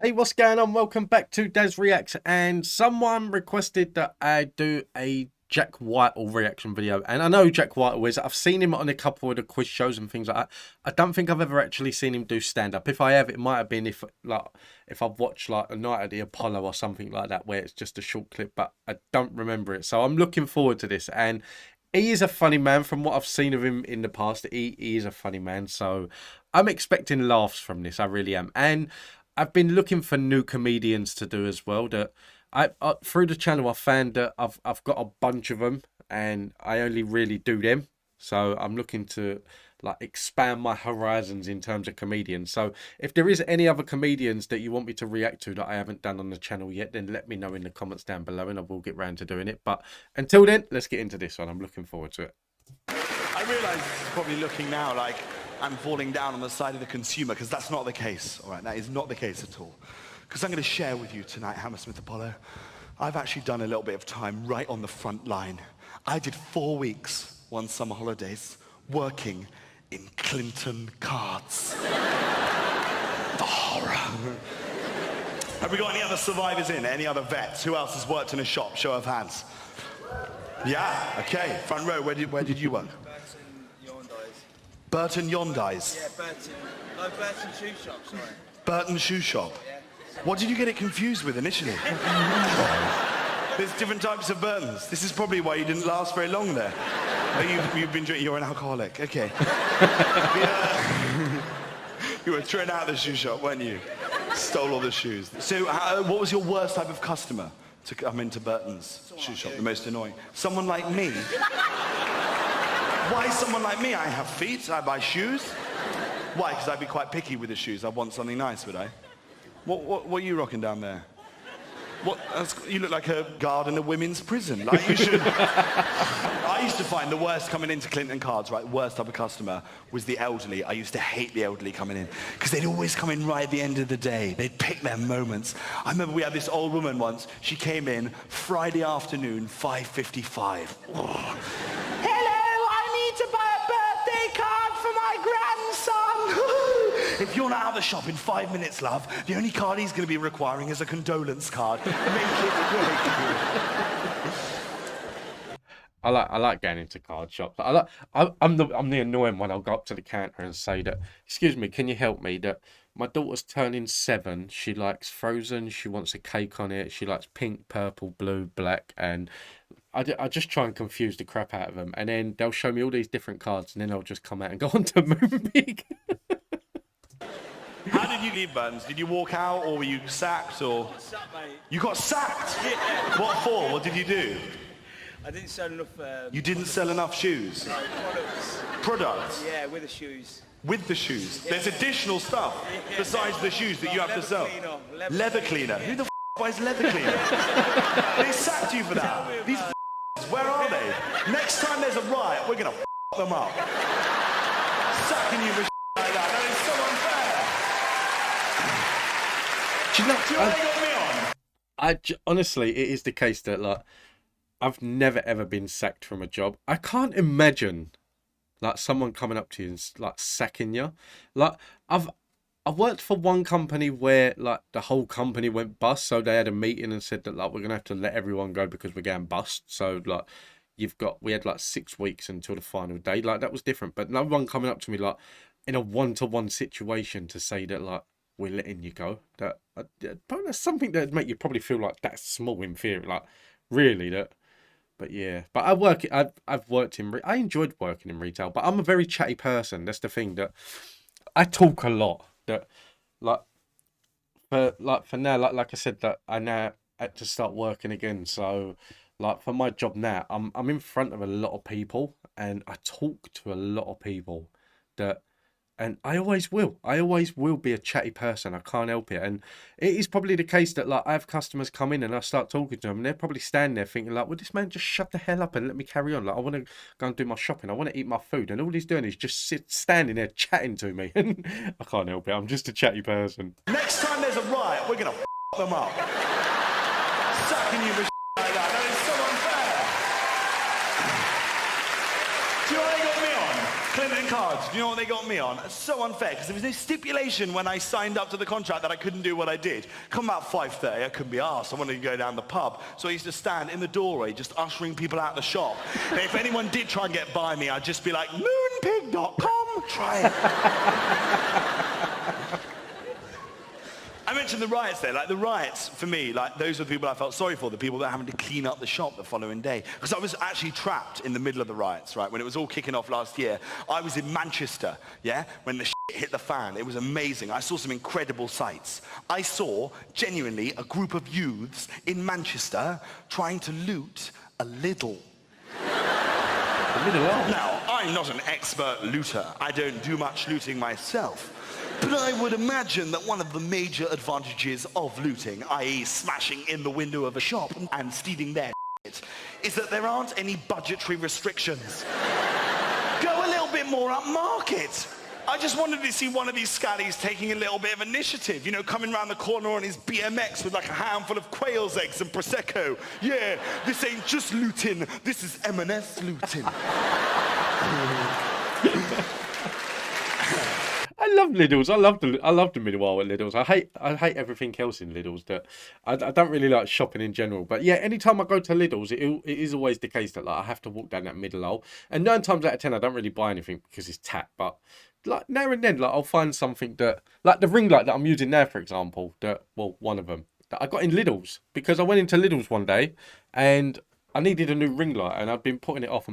Hey, what's going on? Welcome back to DAZ Reacts. And someone requested that I do a Jack Whitehall reaction video. And I know Jack Whitehall is. I've seen him on a couple of the quiz shows and things like that. I don't think I've ever actually seen him do stand-up. If I have, it might have been if I've watched like a Night at the Apollo or something like that, where it's just a short clip, but I don't remember it. So I'm looking forward to this. And he is a funny man from what I've seen of him in the past. He is a funny man. So I'm expecting laughs from this. I really am. And I've been looking for new comedians to do as well. That I through the channel I found that I've got a bunch of them, and I only really do them. So I'm looking to like expand my horizons in terms of comedians. So if there is any other comedians that you want me to react to that I haven't done on the channel yet, then let me know in the comments down below, and I will get round to doing it. But until then, let's get into this one. I'm looking forward to it. I realise it's probably looking now like I'm falling down on the side of the consumer, because that's not the case. All right, that is not the case at all. Because I'm going to share with you tonight, Hammersmith Apollo, I've actually done a little bit of time right on the front line. I did 4 weeks, one summer holidays, working in Clinton cards. The horror. Have we got any other survivors in? Any other vets? Who else has worked in a shop? Show of hands. Yeah, okay. Front row, where did you work? Burton Yondies. Yeah, Burton. No, Burton Shoe Shop, sorry. Burton Shoe Shop. Yeah. What did you get it confused with initially? There's different types of Burtons. This is probably why you didn't last very long there. Oh, you've been drinking, you're an alcoholic. Okay. Yeah. You were thrown out of the shoe shop, weren't you? Stole all the shoes. So what was your worst type of customer to come into Burton's shoe shop? The most annoying? Someone like me? Why someone like me? I have feet, I buy shoes. Why? Because I'd be quite picky with the shoes. I'd want something nice, would I? What are you rocking down there? You look like a guard in a women's prison. Like you should. I used to find the worst coming into Clinton cards, right? Worst type of customer was the elderly. I used to hate the elderly coming in, because they'd always come in right at the end of the day. They'd pick their moments. I remember we had this old woman once. She came in Friday afternoon, 5:55. Oh. To buy a birthday card for my grandson. If you're not out of the shop in 5 minutes, love, the only card he's going to be requiring is a condolence card. Make it quick. I like going into card shops. I'm the annoying one. I'll go up to the counter and say that, excuse me, can you help me? That my daughter's turning 7. She likes Frozen. She wants a cake on it. She likes pink, purple, blue, black, and I just try and confuse the crap out of them. And then they'll show me all these different cards, and then I'll just come out and go on to Moonbig. How did you leave Burns? Did you walk out, or were you sacked, or? Sacked, mate. You got sacked? Yeah. What for? What did you do? I didn't sell enough... You didn't sell enough shoes? No, products. Products? Yeah, with the shoes. With the shoes? Yeah. There's additional stuff besides the shoes that you have to sell? Leather cleaner? Who the buys leather cleaner? They sacked you for that? These where are they? Next time there's a riot, we're gonna them up. Sacking you for like that. That is so unfair. Do you know? Do you know what they got me on? Honestly, it is the case that like I've never ever been sacked from a job. I can't imagine like someone coming up to you and like sacking you. Like I've worked for one company where like the whole company went bust, so they had a meeting and said that like we're gonna have to let everyone go because we're going bust. So like we had like 6 weeks until the final day. Like that was different, but no one coming up to me like in a one-to-one situation to say that like we're letting you go. That that's something that make you probably feel like that's small in theory. Like really that. But yeah, but I've worked in. I enjoyed working in retail, but I'm a very chatty person. That's the thing, that I talk a lot. That like for now, like I said, that I now had to start working again. So like for my job now, I'm in front of a lot of people, and I talk to a lot of people. And I always will be a chatty person. I can't help it. And it is probably the case that like I have customers come in and I start talking to them, and they're probably standing there thinking like, well, this man just shut the hell up and let me carry on. Like I want to go and do my shopping. I want to eat my food. And all he's doing is just standing there chatting to me. And I can't help it. I'm just a chatty person. Next time there's a riot, we're gonna them up. Sacking you for like that. That is so unfair. Do you know what they got me on? Clinton cards, do you know what they got me on? It's so unfair, because there was no stipulation when I signed up to the contract that I couldn't do what I did. Come about 5:30, I couldn't be arsed. I wanted to go down the pub. So I used to stand in the doorway just ushering people out the shop. And if anyone did try and get by me, I'd just be like, moonpig.com, try it. I mentioned the riots there. Like, the riots, for me, like, those are the people I felt sorry for, the people that were having to clean up the shop the following day. Because I was actually trapped in the middle of the riots, right? When it was all kicking off last year, I was in Manchester, yeah? When the shit hit the fan. It was amazing. I saw some incredible sights. I saw, genuinely, a group of youths in Manchester trying to loot a Lidl. Now, I'm not an expert looter. I don't do much looting myself. But I would imagine that one of the major advantages of looting, i.e. smashing in the window of a shop and stealing their shit, is that there aren't any budgetary restrictions. Go a little bit more upmarket. I just wanted to see one of these scallies taking a little bit of initiative, you know, coming around the corner on his BMX with like a handful of quail's eggs and Prosecco. Yeah, this ain't just looting, this is M&S looting. I love Lidl's. I love the middle aisle at Lidl's. I hate everything else in Lidl's. That I don't really like shopping in general. But yeah, anytime I go to Lidl's, it is always the case that like I have to walk down that middle aisle. And 9 times out of 10, I don't really buy anything because it's tap. But like now and then, like I'll find something that, like the ring light that I'm using now, for example. One of them that I got in Lidl's because I went into Lidl's one day and I needed a new ring light and I've been putting it off.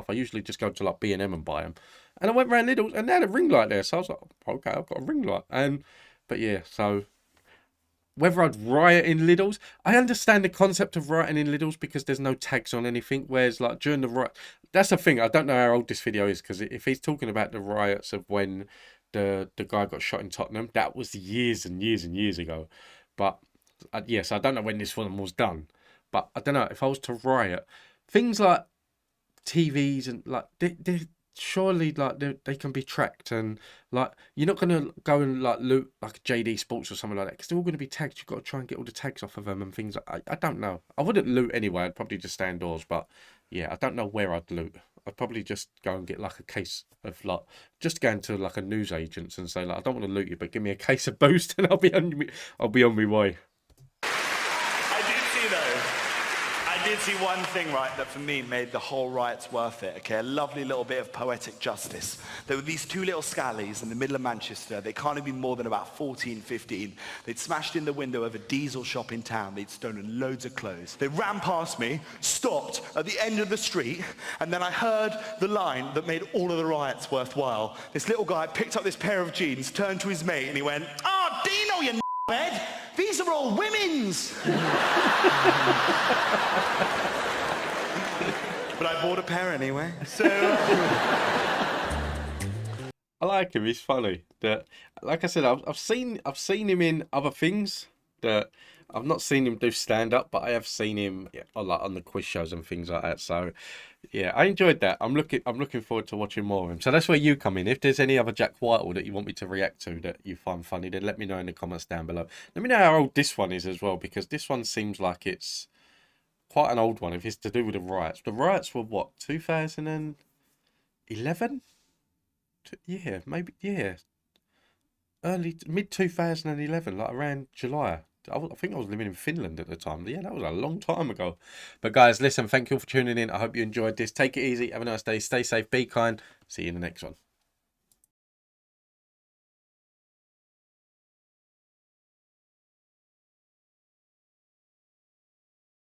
I usually just go to like B&M and buy them. And I went round Lidl's and they had a ring light there. So I was like, okay, I've got a ring light. But yeah, so whether I'd riot in Lidl's, I understand the concept of rioting in Lidl's because there's no tags on anything. Whereas like during the riot, that's the thing. I don't know how old this video is because if he's talking about the riots of when the guy got shot in Tottenham, that was years and years and years ago. But yes, I don't know when this one was done. But I don't know, if I was to riot, things like TVs and like they surely like they can be tracked and like you're not gonna go and like loot like JD Sports or something like that because they're all gonna be tagged. You've got to try and get all the tags off of them and things. I don't know. I wouldn't loot anyway. I'd probably just stay indoors. But yeah, I don't know where I'd loot. I'd probably just go and get like a case of like just go into like a news agents and say like I don't want to loot you, but give me a case of Boost and I'll be on my way. I did see one thing, right, that for me made the whole riots worth it, okay? A lovely little bit of poetic justice. There were these 2 little scallies in the middle of Manchester. They can't have been more than about 14, 15. They'd smashed in the window of a diesel shop in town. They'd stolen loads of clothes. They ran past me, stopped at the end of the street, and then I heard the line that made all of the riots worthwhile. This little guy picked up this pair of jeans, turned to his mate, and he went, "Oh, Dino, you n***head! These are all women's!" But I bought a pair anyway, so... I like him. He's funny. That, like I said, I've seen him in other things. That I've not seen him do stand up, but I have seen him on the quiz shows and things like that. So yeah, I enjoyed that. I'm looking forward to watching more of him. So that's where you come in. If there's any other Jack Whitehall that you want me to react to that you find funny, then let me know in the comments down below. Let me know how old this one is as well, because this one seems like it's quite an old one. If it's to do with the riots, the riots were what, 2011? Yeah, maybe, yeah. Mid 2011, like around July. I think I was living in Finland at the time. Yeah, that was a long time ago. But guys, listen, thank you all for tuning in. I hope you enjoyed this. Take it easy. Have a nice day. Stay safe. Be kind. See you in the next one.